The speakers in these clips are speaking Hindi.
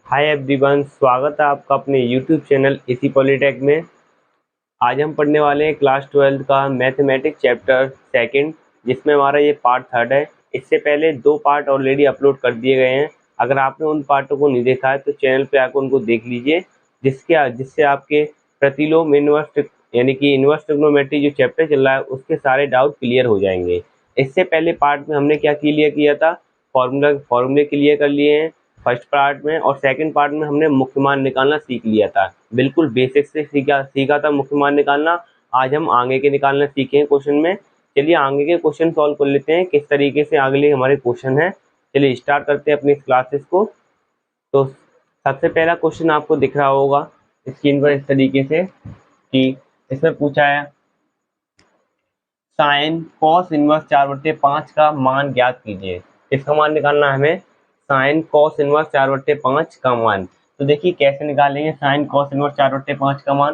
हाय एवरीवन, स्वागत है आपका अपने यूट्यूब चैनल इसी पॉलीटेक में। आज हम पढ़ने वाले हैं क्लास 12 का मैथमेटिक्स चैप्टर सेकंड, जिसमें हमारा ये पार्ट थर्ड है। इससे पहले दो पार्ट ऑलरेडी अपलोड कर दिए गए हैं। अगर आपने उन पार्टों को नहीं देखा है तो चैनल पे आकर उनको देख लीजिए, जिससे आपके प्रतिलोम इन्वर्स यानी कि इन्वर्स ट्रिग्नोमेट्री जो चैप्टर चल रहा है उसके सारे डाउट क्लियर हो जाएंगे। इससे पहले पार्ट में हमने क्या क्लियर किया था, फॉर्मूले क्लियर कर लिए हैं फर्स्ट पार्ट में, और सेकंड पार्ट में हमने मुख्य मान निकालना सीख लिया था। बिल्कुल बेसिक से सीखा था मुख्य मान निकालना। आज हम आगे के निकालना सीखे क्वेश्चन में। चलिए आगे के क्वेश्चन सॉल्व कर लेते हैं, किस तरीके से अगले हमारे क्वेश्चन है। चलिए स्टार्ट करते हैं अपनी क्लासेस को। तो सबसे पहला क्वेश्चन आपको दिख रहा होगा स्क्रीन पर इस तरीके से कि इसमें पूछा है साइन कॉस इनवर्स 4/5 का मान ज्ञात कीजिए। इसका मान निकालना है हमें, साइन कॉस इनवर्स 4/5 का मान। तो देखिए कैसे निकालेंगे साइन कॉस इनवर्स 4/5 का मान।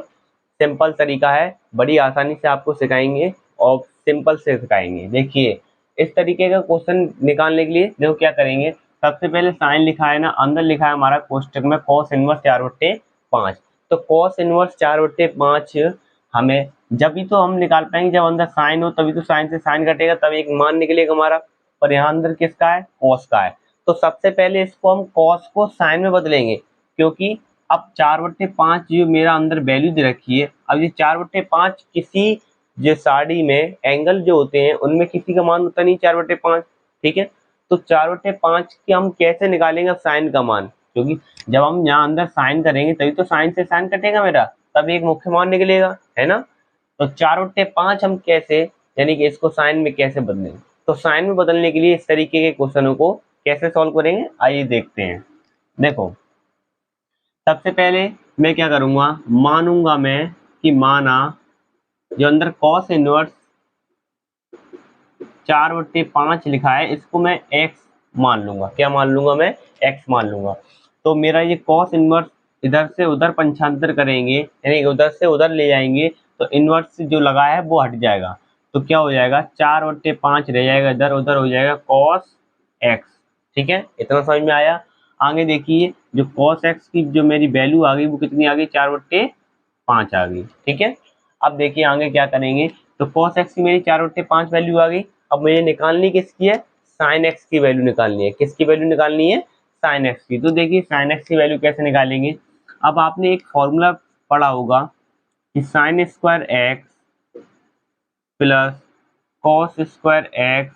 सिंपल तरीका है, बड़ी आसानी से आपको सिखाएंगे और सिंपल से सिखाएंगे। देखिए इस तरीके का क्वेश्चन निकालने के लिए देखो क्या करेंगे। सबसे पहले साइन लिखा है ना, अंदर लिखा है हमारा कोष्टक में कॉस इनवर्स 4/5। तो कॉस इनवर्स 4/5 हमें जब भी तो हम निकाल पाएंगे जब अंदर साइन हो, तभी तो साइन से साइन कटेगा, तब एक मान निकलेगा हमारा। और यहाँ अंदर किसका है, कॉस का है। तो सबसे पहले इसको हम कॉस को साइन में बदलेंगे, क्योंकि अब 4/5 जो मेरा अंदर वैल्यू दे रखी है, अब ये 4/5 किसी जो साड़ी में एंगल जो होते हैं उनमें किसी का मान होता नहीं 4/5। ठीक है, तो 4/5 की हम कैसे निकालेंगे साइन का मान, क्योंकि जब हम यहाँ अंदर साइन करेंगे तभी तो साइन से साइन कटेगा मेरा, तब एक मुख्य मान निकलेगा, है ना। तो 4/5 हम कैसे, यानी कि इसको साइन में कैसे बदलेंगे। तो साइन में बदलने के लिए इस तरीके के क्वेश्चनों को कैसे सॉल्व करेंगे, आइए देखते हैं। देखो सबसे पहले मैं क्या करूंगा, मानूंगा मैं कि माना जो अंदर कॉस इनवर्स 4/5 लिखा है इसको मैं x मान लूंगा। क्या मान लूंगा मैं, x मान लूंगा। तो मेरा ये कॉस इनवर्स इधर से उधर पंचांतर करेंगे, यानी उधर से उधर ले जाएंगे तो इनवर्स जो लगा है वो हट जाएगा। तो क्या हो जाएगा, 4/5 रह जाएगा, इधर उधर हो जाएगा कॉस x। ठीक है, इतना समझ में आया। आगे देखिए जो कॉस x की जो मेरी वैल्यू आ गई वो कितनी आ गई, 4/5 आ गई। ठीक है, अब देखिए आगे क्या करेंगे। तो cos x की मेरी 4/5 वैल्यू आ गई। अब मुझे निकालनी किसकी है, sin x की वैल्यू निकालनी है। किसकी वैल्यू निकालनी है, sin x की। तो देखिए sin x की वैल्यू कैसे निकालेंगे। अब आपने एक फॉर्मूला पढ़ा होगा कि sin square x plus cos square x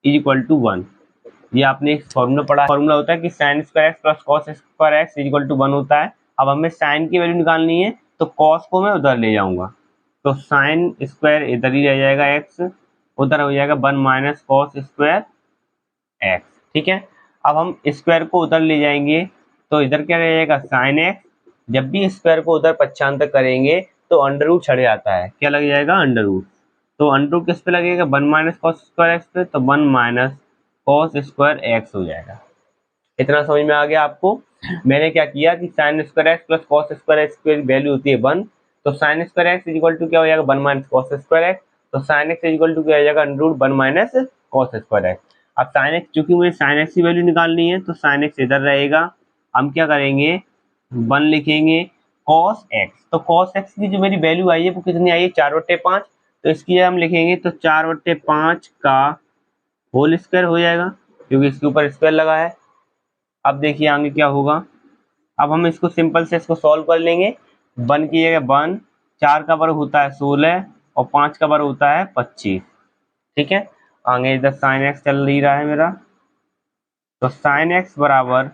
is equal to 1। ये आपने एक फॉर्मूला पढ़ा, फॉर्मूला होता है कि sin square x plus cos square x is equal to 1 होता है। अब हमें sin की वैल्यू निकालनी है, तो cos को मैं उधर ले जाऊंगा, तो साइन स्क्वायर इधर ही रह जाएगा, एक्स उधर हो जाएगा 1 माइनस कॉस स्क्वायर एक्स। ठीक है, अब हम स्क्वायर को उधर ले जाएंगे तो इधर क्या रह जाएगा, साइन एक्स। जब भी स्क्वायर को उधर पक्षांतर करेंगे तो अंडर रूट छड़ जाता है, क्या लग जाएगा, अंडर रूट। तो अंडर रूट किस पे लगेगा, 1 माइनस कॉस स्क्वायर एक्स पे, तो 1 माइनस कॉस स्क्वायर एक्स हो जाएगा। इतना समझ में आ गया आपको। मैंने क्या किया कि sine square x plus cos square x की वैल्यू होती है 1, तो sine square x is equal to क्या हो जाएगा, 1 माइनस कॉस स्क्वायर एक्स। तो sine x is equal to क्या हो जाएगा, under root 1 minus cos square x. अब साइन एक्स, चूंकि मुझे साइन एक्स की वैल्यू निकालनी है तो साइन एक्स इधर रहेगा। हम क्या करेंगे, 1 लिखेंगे कॉस एक्स। तो कॉस एक्स की जो मेरी वैल्यू आई है वो कितनी आई है, 4/5। तो इसकी हम लिखेंगे तो 4/5 का होल स्क्वायर हो जाएगा, क्योंकि इसके ऊपर स्क्वायर लगा है। अब देखिए आगे क्या होगा। अब हम इसको सिंपल से इसको सॉल्व कर लेंगे। 1 की जगह 1, 4 का वर्ग होता है 16 और 5 का वर्ग होता है 25। ठीक है, आगे इधर साइन एक्स चल ही रहा है मेरा, तो साइन एक्स बराबर,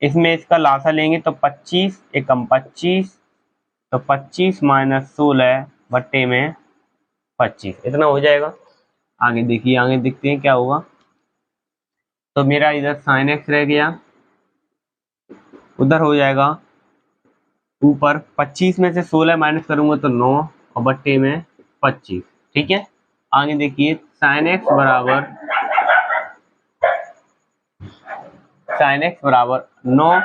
इसमें इसका लासा लेंगे तो 25 एकम 25, तो 25 माइनस 16 बट्टे में 25, इतना हो जाएगा। आगे देखिए, आगे देखते हैं क्या होगा। तो मेरा इधर साइन एक्स रह गया, उधर हो जाएगा ऊपर 25 में से 16 माइनस करूंगा तो 9 और बट्टे में 25। ठीक है, आगे देखिए साइन एक्स बराबर 9।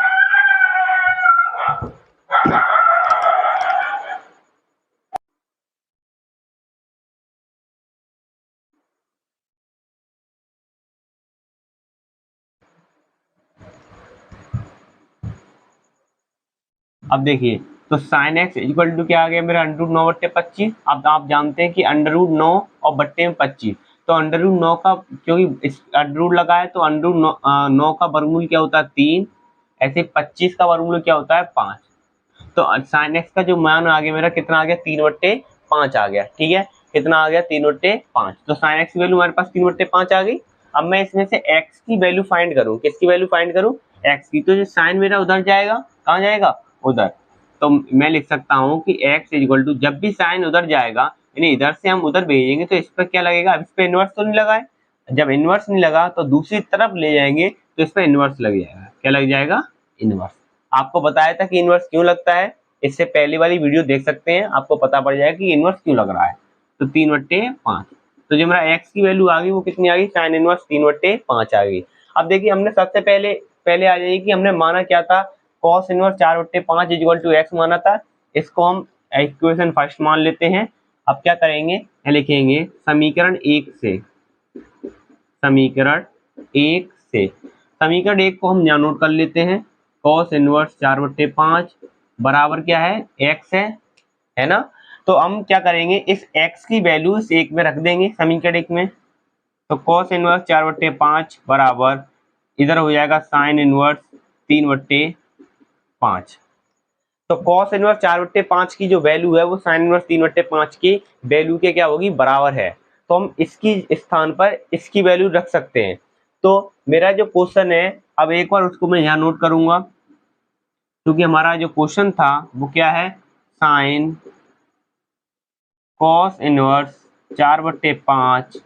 अब देखिए, तो साइन एक्स इक्वल टू क्या आ गया मेरा, अंडर रूट 9/25। अब आप जानते हैं कि अंडर रूट 9 और बट्टे में 25, तो अंडर रूट 9 का, क्योंकि इस अंडर रूट लगा है तो अंडर रूट 9 का वर्गमूल क्या होता है 3, ऐसे 25 का वर्गमूल क्या होता है 5। तो साइन एक्स का जो मान आ गया मेरा कितना आ गया, 3/5 आ गया। ठीक है, कितना आ गया 3/5। तो साइन एक्स की वैल्यू हमारे पास 3/5 आ गई। अब मैं इसमें से एक्स की वैल्यू फाइंड करूं, किसकी वैल्यू फाइंड करूं, एक्स की। तो जो साइन मेरा उधर जाएगा, कहाँ जाएगा, उधर। तो मैं लिख सकता हूं कि एक्स इक्वल टू, जब भी साइन उधर जाएगा यानी इधर से हम उधर भेजेंगे तो इस पर क्या लगेगा, अब इस पर इनवर्स तो नहीं लगा है। जब इनवर्स नहीं लगा तो दूसरी तरफ ले जाएंगे तो इस पर इनवर्स लग जाएगा। क्या लग जाएगा, इनवर्स। आपको बताया था कि इनवर्स क्यों लगता है, इससे पहले वाली वीडियो देख सकते हैं, आपको पता पड़ जाएगा कि इनवर्स क्यों लग रहा है। तो 3/5। तो जो मेरा एक्स की वैल्यू आ गई वो कितनी आ गई, साइन इनवर्स 3/5 आ गई। अब देखिए, हमने सबसे पहले पहले आ जाइए कि हमने माना क्या था, cos inverse 4/5 equal to x माना था। इसको हम इक्वेशन फर्स्ट मान लेते हैं। अब क्या करेंगे, लिखेंगे समीकरण 1 से, समीकरण 1 से, समीकरण 1 को हम यहाँ नोट कर लेते हैं। कॉस इनवर्स 4/5 बराबर क्या है, एक्स है ना। तो हम क्या करेंगे, इस एक्स की वैल्यू इस एक में रख देंगे, समीकरण 1 में। तो कॉस इनवर्स 4/5 बराबर इधर हो जाएगा साइन इनवर्स 3/5। तो कॉस इनवर्स 4/5 की जो वैल्यू है वो साइन इनवर्स 3/5 की वैल्यू के क्या होगी, बराबर है। तो हम इसकी स्थान पर इसकी वैल्यू रख सकते हैं। तो मेरा जो क्वेश्चन है, अब एक बार उसको मैं यहाँ नोट करूंगा, क्योंकि हमारा जो क्वेश्चन था वो क्या है, साइन कॉस इनवर्स 4/5।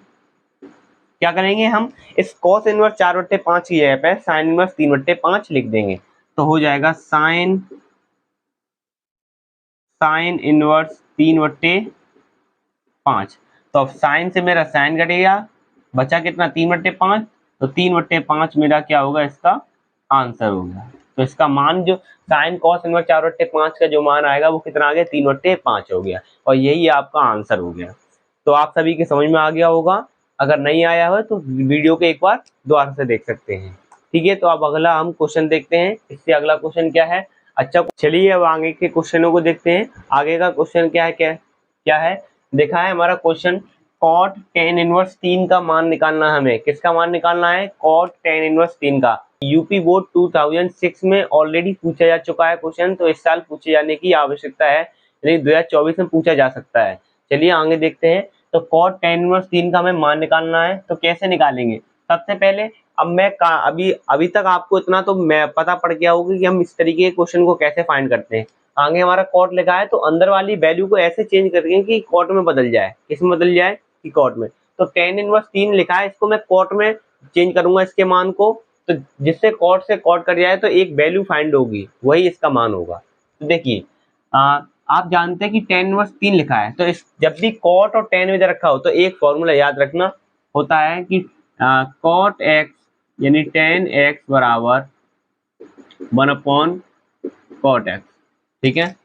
क्या करेंगे हम, इस कॉस इनवर्स 4/5 की जगह पे साइन इनवर्स 3/5 लिख देंगे। तो हो जाएगा साइन साइन इनवर्स 3/5। तो अब साइन से मेरा साइन कटेगा, बचा कितना 3/5। तो 3/5 मेरा क्या होगा, इसका आंसर होगा। तो इसका मान जो साइन कॉस इनवर्स 4/5 का जो मान आएगा वो कितना आ गया, 3/5 हो गया। और यही आपका आंसर हो गया। तो आप सभी के समझ में आ गया होगा। अगर नहीं आया हो तो वीडियो को एक बार दोबारा से देख सकते हैं। ठीक है, तो अब अगला हम क्वेश्चन देखते हैं। इससे अगला क्वेश्चन क्या है, अच्छा चलिए अब आगे के क्वेश्चनों को देखते हैं। आगे का क्वेश्चन क्या है, क्या है, देखा है हमारा क्वेश्चन, कॉट tan इनवर्स 3 का मान निकालना है हमें। किसका मान निकालना है, कॉट tan इनवर्स 3 का। यूपी बोर्ड 2006 में ऑलरेडी पूछा जा चुका है क्वेश्चन, तो इस साल पूछे जाने की आवश्यकता है, यानी 2024 में पूछा जा सकता है। चलिए आगे देखते हैं। तो कॉट tan इनवर्स 3 का हमें मान निकालना है, तो कैसे निकालेंगे। सबसे पहले, अब मैं अभी अभी तक आपको इतना तो मैं पता पड़ गया होगा कि हम इस तरीके के क्वेश्चन को कैसे फाइंड करते हैं। आगे हमारा कॉट लिखा है तो अंदर वाली वैल्यू को ऐसे चेंज करेंगे कि कॉट में बदल जाए। किसमें बदल जाए, कि कॉट में। तो tan इनवर्स 3 लिखा है, इसको मैं कॉट में चेंज करूंगा इसके मान को, तो जिससे कॉट से कॉट कट जाए तो एक वैल्यू फाइंड होगी, वही इसका मान होगा। तो देखिए, आप जानते हैं कि tan इनवर्स 3 लिखा है, तो इस जब भी कॉट और tan इधर रखा हो तो एक फॉर्मूला याद रखना होता है कि कॉट एक्स यानी tan x बराबर 1/cot x। ठीक है,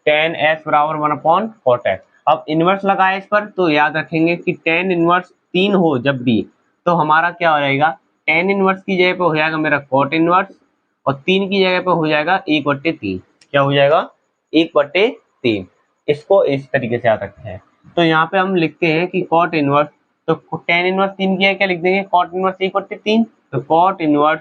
tan x बराबर 1/cot x। अब इनवर्स लगा है इस पर, तो याद रखेंगे कि tan इनवर्स 3 हो जब भी, तो हमारा क्या हो जाएगा, tan इनवर्स की जगह पे हो जाएगा मेरा cot इनवर्स, और 3 की जगह पे हो जाएगा 1/3। क्या हो जाएगा, 1/3। इसको इस तरीके से याद रखते हैं। तो यहाँ पे हम लिखते हैं कि cot इनवर्स, तो tan इनवर्स 3 की क्या लिख देंगे, cot इनवर्स 1/3। तो cot इनवर्स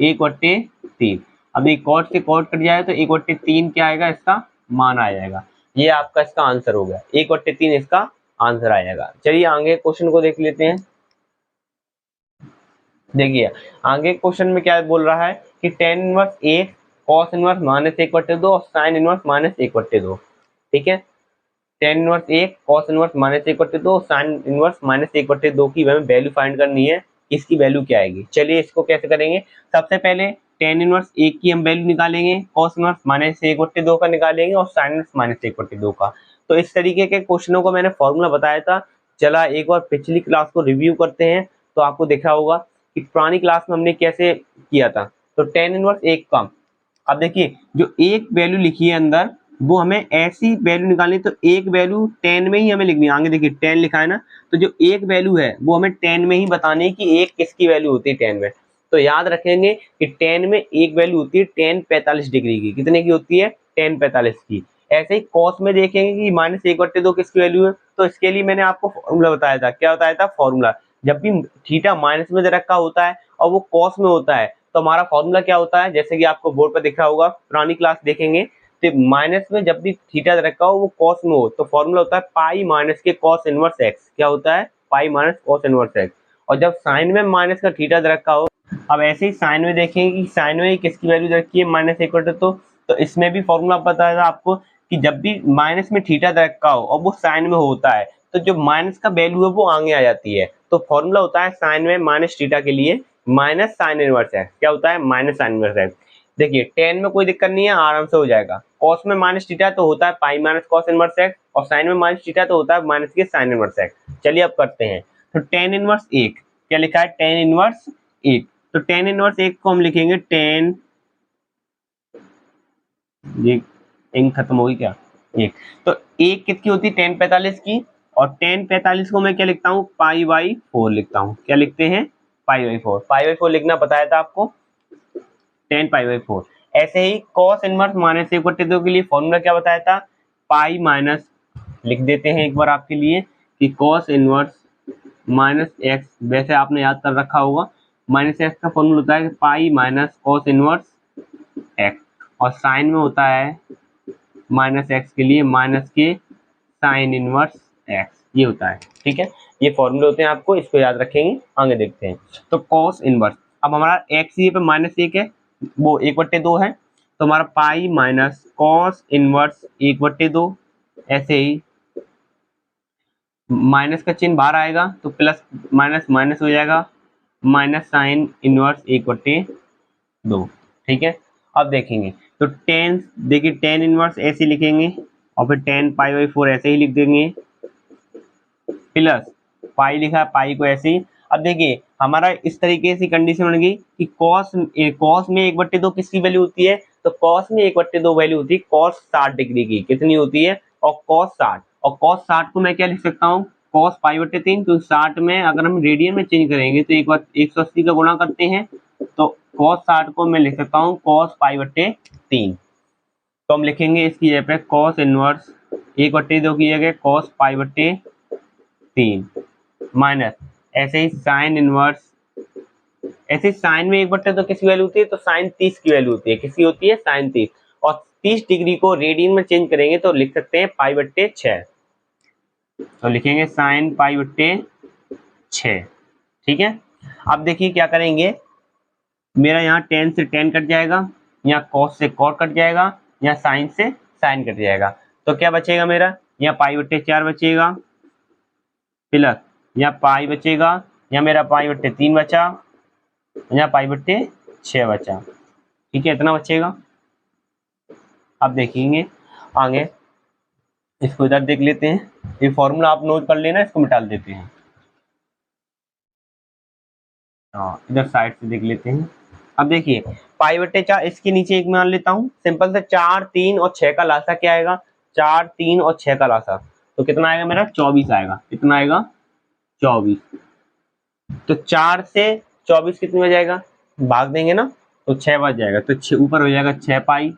1/3। अभी कॉट से कॉट कट जाए तो 1/3 क्या आएगा, इसका मान आ जाएगा। ये आपका इसका आंसर हो गया, 1/3 इसका आंसर आ जाएगा। चलिए आगे क्वेश्चन को देख लेते हैं। देखिए आगे क्वेश्चन में क्या बोल रहा है कि tan इनवर्स 1 cos इनवर्स -1/2 और sin इनवर्स -1/2। ठीक है, tan इनवर्स 1 cos इनवर्स -1/2 और sin इनवर्स -1/2 की हमें वैल्यू फाइंड करनी है। इसकी वैल्यू क्या आएगी, चलिए इसको कैसे करेंगे। सबसे पहले tan इनवर्स 1 की हम वैल्यू निकालेंगे, cos इनवर्स -1/2 का निकालेंगे और sin इनवर्स -1/2 का। तो इस तरीके के क्वेश्चनों को मैंने फॉर्मूला बताया था। चला एक बार पिछली क्लास को रिव्यू करते हैं, तो आपको देखा होगा कि पुरानी क्लास में हमने कैसे किया था। तो tan इनवर्स 1 का, अब देखिए जो एक वैल्यू लिखी है अंदर, वो हमें ऐसी वैल्यू निकालनी, तो एक वैल्यू 10 में ही हमें लिखनी है। आगे देखिए 10 लिखा है ना, तो जो एक वैल्यू है वो हमें 10 में ही बतानी है कि एक किसकी वैल्यू होती है 10 में। तो याद रखेंगे कि टेन में एक वैल्यू होती है टेन 45 डिग्री की। कितने की होती है? टेन 45 की। ऐसे ही कॉस में देखेंगे कि -1/2 किसकी वैल्यू है, तो इसके लिए मैंने आपको फॉर्मूला बताया था। क्या बताया था? फॉर्मूला। जब भी थीटा माइनस में दे रखा होता है और वो कॉस में होता है तो हमारा फॉर्मूला क्या होता है, जैसे कि आपको बोर्ड पर दिख रहा होगा, पुरानी क्लास देखेंगे तो माइनस में जब भी थीटा दे रखा हो वो कॉस में हो तो फॉर्मूला होता है पाई माइनस के कॉस इनवर्स एक्स। क्या होता है? Pi minus cos inverse x. और जब साइन में माइनस का थीटा दे रखा हो, अब ऐसे ही साइन में देखेंगे कि साइन में किसकी वैल्यू दे रखी है -1/2, तो इसमें भी फॉर्मूला पता है आपको कि जब भी माइनस में थीटा दे रखा हो और वो साइन में होता है तो जो माइनस का वैल्यू है वो आगे आ जाती है। तो फॉर्मूला होता है साइन में माइनस थीटा के लिए माइनस साइन इनवर्स एक्स। क्या होता है? Minus sine inverse x. देखिए टेन में कोई दिक्कत नहीं है, आराम से हो जाएगा। कॉस में माइनस थीटा तो होता है pi minus cos inverse x, और साइन में माइनस थीटा तो होता है माइनस के साइन इनवर्स एक्स। चलिए अब करते हैं। तो टेन इनवर्स एक, क्या लिखा है? टेन इनवर्स एक। तो टेन इनवर्स एक को हम लिखेंगे टेन, ये इंक खत्म होगी क्या? एक। तो एक कितनी होती है? टेन 45 की। और टेन 45 को मैं क्या लिखता हूँ? पाई बाई 4 लिखता हूँ। क्या लिखते हैं? Pi by 4। पाई बाई 4 लिखना बताया था आपको, टेन पाई बाई 4। ऐसे ही कॉस इनवर्स -1/2 के लिए फॉर्मूला क्या बताया था? पाई माइनस, लिख देते हैं एक बार आपके लिए कि कॉस इनवर्स -x, वैसे आपने याद कर रखा होगा, -x का फॉर्मूला होता है pi minus cos inverse x, और साइन में होता है -x के लिए माइनस के साइन इनवर्स x, ये होता है। ठीक है, ये फॉर्मूले होते हैं, आपको इसको याद रखेंगे। आगे देखते हैं। तो कॉस इनवर्स, अब हमारा x ये पे -1 है, वो 1/2 है, तो हमारा पाई माइनस कॉस इनवर्स 1/2। ऐसे ही माइनस का चिन्ह बाहर आएगा तो प्लस माइनस माइनस हो जाएगा, माइनस साइन इनवर्स 1/2। ठीक है, अब देखेंगे तो टेन, देखिए टेन इनवर्स ऐसे लिखेंगे और फिर टेन पाई बाई 4 ऐसे ही लिख देंगे, प्लस पाई लिखा है, पाई को ऐसे ही। अब देखिए हमारा इस तरीके से कंडीशन बन गई कि कॉस में 1/2 किसकी वैल्यू होती है, तो कॉस में 1/2 वैल्यू होती है कॉस 60 डिग्री की। कितनी होती है? और कॉस 60, और कॉस 60 को मैं क्या लिख सकता हूँ? कॉस पाई/3, क्योंकि 60 में अगर हम रेडियन में चेंज करेंगे तो एक बार 180 का गुणा करते हैं, तो कॉस 60 को मैं लिख सकता हूँ कॉस पाई/3। तो हम लिखेंगे इसकी जगह पे कॉस इनवर्स 1/2 की जगह कॉस पाई/3 माइनस, ऐसे ही साइन इनवर्स, ऐसे साइन में 1/2 किसकी वैल्यू होती है? तो साइन 30 की वैल्यू होती है। किसकी होती है? साइन 30। और 30 डिग्री को रेडियन में चेंज करेंगे तो लिख सकते हैं पाई/6। तो लिखेंगे साइन पाई/6। ठीक है, अब देखिए क्या करेंगे, मेरा यहाँ टेन से टेन कट जाएगा, यहाँ कॉस से कॉट कट जाएगा, यहाँ साइन से साइन कट जाएगा, तो क्या बचेगा मेरा? यहाँ पाई/4 बचेगा, प्लस यहाँ पाई बचेगा, यहाँ मेरा पाई/3 बचा, यहाँ पाई/6 बचा। ठीक है, इतना बचेगा। अब देखेंगे आगे, इसको इधर देख लेते हैं। ये फॉर्मूला आप नोट कर लेना, इसको मिटा देते हैं। हाँ, इधर साइड से देख लेते हैं। अब देखिए पाई/4, इसके नीचे एक मान लेता हूँ सिंपल से, 4, 3 और 6 का लासा क्या आएगा? 4, 3 और 6 का लासा, तो कितना आएगा मेरा? 24 आएगा। कितना आएगा? 24। तो 4 से 24 कितने हो जाएगा? भाग देंगे ना तो 6 बच जाएगा, तो 6 ऊपर हो जाएगा 6 पाई।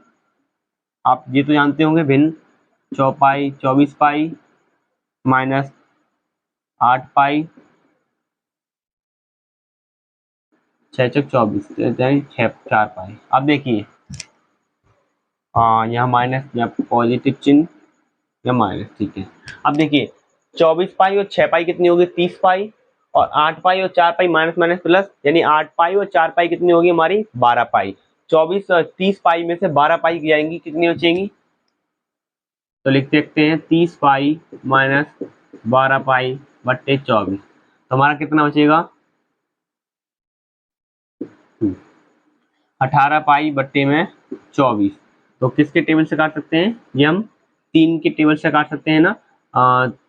आप ये तो जानते होंगे भिन्न, 4 पाई 24 पाई माइनस 8 पाई, 6 चौक 24, 4 पाई। अब देखिए यहाँ माइनस, यहाँ पॉजिटिव चिन्ह या माइनस। ठीक है, अब देखिए 24 पाई और 6 पाई कितनी होगी? 30 पाई, और 8 पाई और 4 पाई माइनस माइनस प्लस, यानी 8 पाई और 4 पाई कितनी होगी हमारी? 12 पाई। 24 और 30 पाई में से 12 पाई की जाएंगी, कितनी बचेंगी? तो लिख सकते हैं 30 पाई माइनस 12 पाई बट्टे 24, तो हमारा कितना बचेगा? 18 पाई बट्टे में 24। तो किसके टेबल से काट सकते हैं? ये हम 3 के टेबल से काट सकते हैं ना।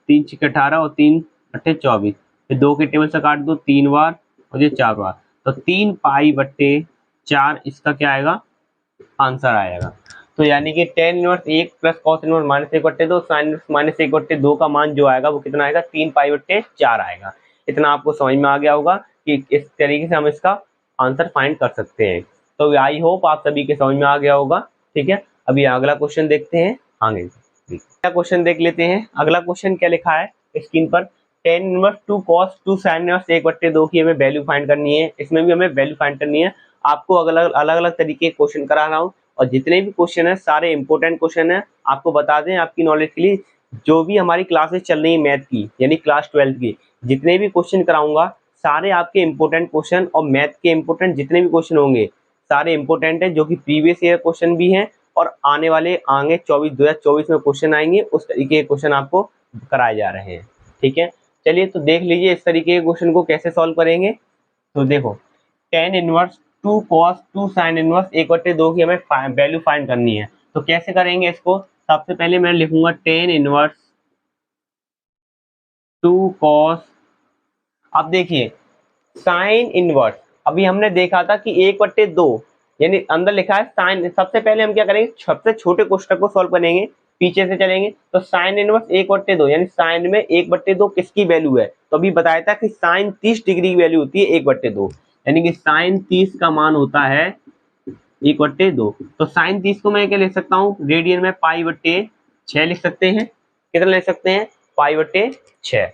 3 छक्के 18 और 3 अट्ठे 24, फिर 2 के टेबल से काट दो 3 बार और ये 4 बार, तो 3 पाई बट्टे 4 इसका क्या आएगा? आंसर आएगा। तो यानी कि tan inverse 1 plus cos inverse -1/2 sine -1/2 का मान जो आएगा वो कितना आएगा? 3 पाई/4 आएगा। इतना आपको समझ में आ गया होगा कि इस तरीके से हम इसका आंसर फाइंड कर सकते हैं। तो आई होप आप सभी के समझ में आ गया होगा। ठीक है, अभी अगला क्वेश्चन देखते हैं आगे। अगला क्वेश्चन देख लेते हैं। अगला क्वेश्चन क्या लिखा है स्क्रीन पर, tan inverse 2 cos 2 sin inverse 1/2 की हमें वैल्यू फाइंड करनी है। इसमें भी हमें वैल्यू फाइंड करनी है। आपको अलग अलग तरीके के क्वेश्चन करा रहा हूँ, और जितने भी क्वेश्चन है सारे इंपॉर्टेंट क्वेश्चन है। आपको बता दें आपकी नॉलेज के लिए, जो भी हमारी क्लासेस चल रही है मैथ की, यानी क्लास 12 की, जितने भी क्वेश्चन कराऊंगा सारे आपके इंपॉर्टेंट क्वेश्चन, और मैथ के इंपॉर्टेंट जितने भी क्वेश्चन होंगे सारे इंपॉर्टेंट है, जो कि प्रीवियस ईयर क्वेश्चन भी हैं और आने वाले 2024 में क्वेश्चन आएंगे उस तरीके के क्वेश्चन आपको कराए जा रहे हैं। ठीक है, चलिए तो देख लीजिए इस तरीके के क्वेश्चन को कैसे सॉल्व करेंगे। तो देखो, tan inverse 2 cos 2 sin inverse 1/2 की हमें वैल्यू फाइंड करनी है। तो कैसे करेंगे इसको, सबसे पहले मैं लिखूंगा tan इनवर्स 2 cos। अब देखिए साइन इनवर्स, अभी हमने देखा था कि 1/2, यानी अंदर लिखा है साइन। सबसे पहले हम क्या करेंगे, सबसे छोटे क्वेश्चन को सॉल्व करेंगे, पीछे से चलेंगे। तो साइन इनवर्स 1/2, यानी साइन में 1/2 किसकी वैल्यू है। तो अभी बताया था कि साइन 30 डिग्री की वैल्यू होती है 1/2, यानी कि साइन 30 का मान होता है 1/2। तो साइन 30 को मैं क्या लिख सकता हूँ, रेडियन में π/6 लिख सकते हैं। कितना लिख सकते हैं, π/6।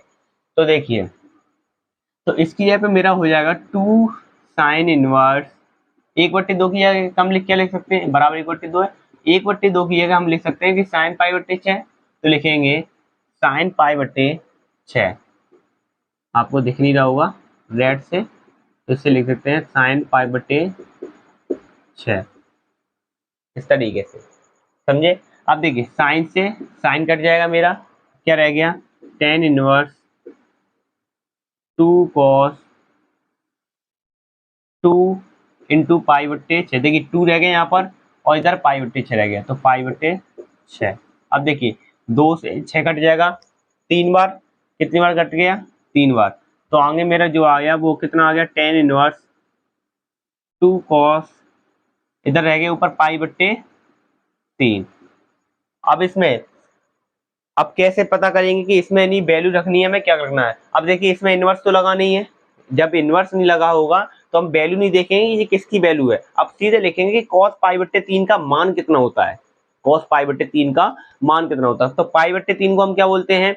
तो देखिए, तो इसकी जगह पे मेरा हो जाएगा 2 साइन इनवर्स 1/2 की जगह हम क्या लिख सकते हैं, बराबर 1/2 है। 1/2 की जगह हम लिख सकते हैं कि साइन π/6। तो लिखेंगे साइन π/6, आपको दिख नहीं रहा होगा रेड से, तो इससे लिख सकते हैं साइन π/6 इस तरीके से, समझे। अब देखिए साइन से साइन कट जाएगा, मेरा क्या रह गया, tan इनवर्स 2 cos 2 इंटू π/6। देखिए 2 रह गए यहाँ पर और इधर π/6 रह गया, तो π/6। अब देखिए 2 से 6 कट जाएगा 3 बार, कितनी बार कट गया, 3 बार। तो आगे मेरा जो आ गया वो कितना आ गया, tan इनवर्स 2 cos, इधर रह गए ऊपर π/3। अब इसमें, अब कैसे पता करेंगे कि इसमें नहीं वैल्यू रखनी है, हमें क्या करना है। अब देखिए इसमें इनवर्स तो लगा नहीं है, जब इनवर्स नहीं लगा होगा तो हम वैल्यू नहीं देखेंगे ये किसकी वैल्यू है। अब सीधे लिखेंगे कि cos π/3 का मान कितना होता है, cos π/3 का मान कितना होता है। तो π/3 को हम क्या बोलते हैं,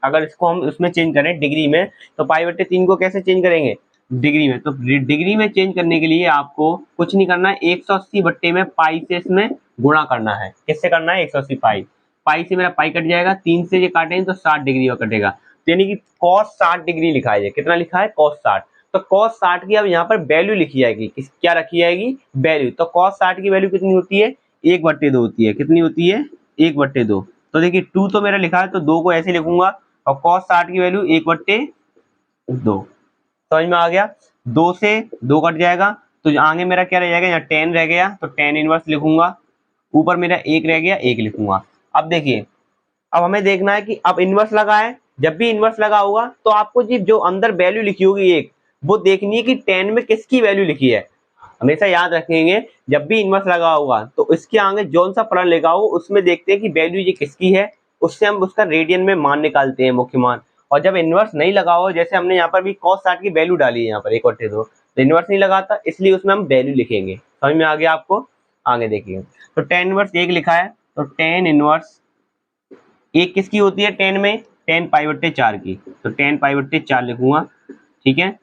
अगर इसको हम उसमें चेंज करें डिग्री में, तो π/3 को कैसे चेंज करेंगे, डिग्री में। तो डिग्री में चेंज करने के लिए आपको कुछ नहीं करना है, 180 बट्टे में पाई से इसमें गुणा करना है। किससे करना है, 180 पाई से मेरा पाई कट जाएगा, 3 से ये काटेंगे तो 60 डिग्री का कटेगा, तो यानी कि cos 60 डिग्री लिखा है। कितना लिखा है, cos 60। तो cos 60 की अब यहाँ पर वैल्यू लिखी जाएगी, क्या रखी जाएगी, वैल्यू। तो cos 60 की वैल्यू कितनी होती है, 1/2 होती है। कितनी होती है, 1/2। तो देखिए 2 तो मेरा लिखा है, तो 2 को ऐसे लिखूंगा, और cos 60 की वैल्यू 1/2। समझ में आ गया, 2 से 2 कट जाएगा, तो आगे मेरा क्या रह जाएगा, यहाँ tan रह गया, तो tan इनवर्स लिखूंगा, ऊपर मेरा 1 रह गया, 1 लिखूंगा। अब देखिए, अब हमें देखना है कि अब इनवर्स लगा है, जब भी इनवर्स लगा होगा तो आपको जी जो अंदर वैल्यू लिखी होगी एक, वो देखनी है कि tan में किसकी वैल्यू लिखी है। हमेशा याद रखेंगे, जब भी इनवर्स लगा होगा तो इसके आगे जौन सा फलन लिखा हो उसमें देखते हैं कि वैल्यू ये किसकी है, उससे हम उसका रेडियन में मान निकालते हैं, मुख्य मान। और जब इनवर्स नहीं लगा हो, जैसे हमने यहाँ पर भी cos 60 की वैल्यू डाली है यहाँ पर 1/2, तो इनवर्स नहीं लगा था इसलिए उसमें हम वैल्यू लिखेंगे। समझ में आ गया आपको, आगे देखिए। तो tan इनवर्स 1 लिखा है, तो tan इनवर्स 1 किसकी होती है tan में, tan π/4 की, तो tan π/4 लिखूंगा। ठीक है,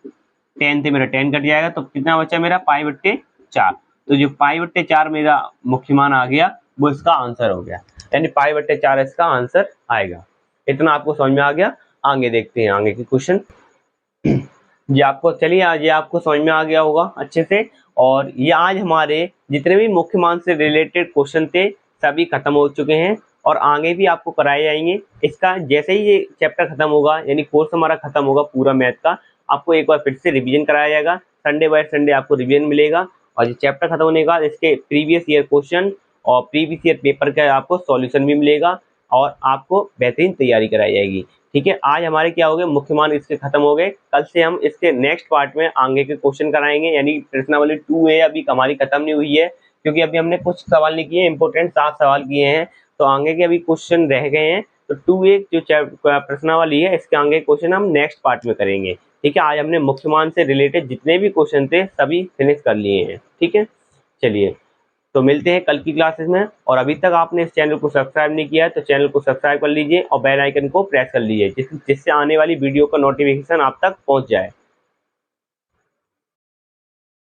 tan से मेरा tan कट जाएगा, तो कितना बचा मेरा, π/4। तो जो π/4 मेरा मुख्य मान आ गया वो इसका आंसर हो गया, यानी π/4 इसका आंसर आएगा। इतना आपको समझ में आ गया। आगे देखते हैं आगे के क्वेश्चन। ये आपको, चलिए आज ये आपको समझ में आ गया होगा अच्छे से। और ये आज हमारे जितने भी मुख्य मान से रिलेटेड क्वेश्चन थे सभी खत्म हो चुके हैं, और आगे भी आपको कराए जाएंगे। इसका जैसे ही ये चैप्टर खत्म होगा, यानी कोर्स हमारा खत्म होगा पूरा मैथ का, आपको एक बार फिर से रिवीजन कराया जाएगा। संडे बाय संडे आपको रिवीजन मिलेगा, और ये चैप्टर खत्म होने के बाद इसके प्रीवियस ईयर क्वेश्चन और प्रीवियस ईयर पेपर का आपको सॉल्यूशन भी मिलेगा, और आपको बेहतरीन तैयारी कराई जाएगी। ठीक है, आज हमारे क्या हो गए, मुख्य मान इसके खत्म हो गए। कल से हम इसके नेक्स्ट पार्ट में आगे के क्वेश्चन कराएंगे, यानी प्रश्नावली 2A अभी हमारी खत्म नहीं हुई है, क्योंकि अभी हमने कुछ सवाल नहीं किए, इंपॉर्टेंट 7 सवाल किए हैं, तो आगे के अभी क्वेश्चन रह गए हैं। तो 2A जो प्रश्नावली है इसके आगे क्वेश्चन हम नेक्स्ट पार्ट में करेंगे। ठीक है, आज हमने मुख्य मान से रिलेटेड जितने भी क्वेश्चन थे सभी फिनिश कर लिए हैं। ठीक है, चलिए तो मिलते हैं कल की क्लासेस में। और अभी तक आपने इस चैनल को सब्सक्राइब नहीं किया है तो चैनल को सब्सक्राइब कर लीजिए और बेल आइकन को प्रेस कर लीजिए जिससे आने वाली वीडियो का नोटिफिकेशन आप तक पहुंच जाए।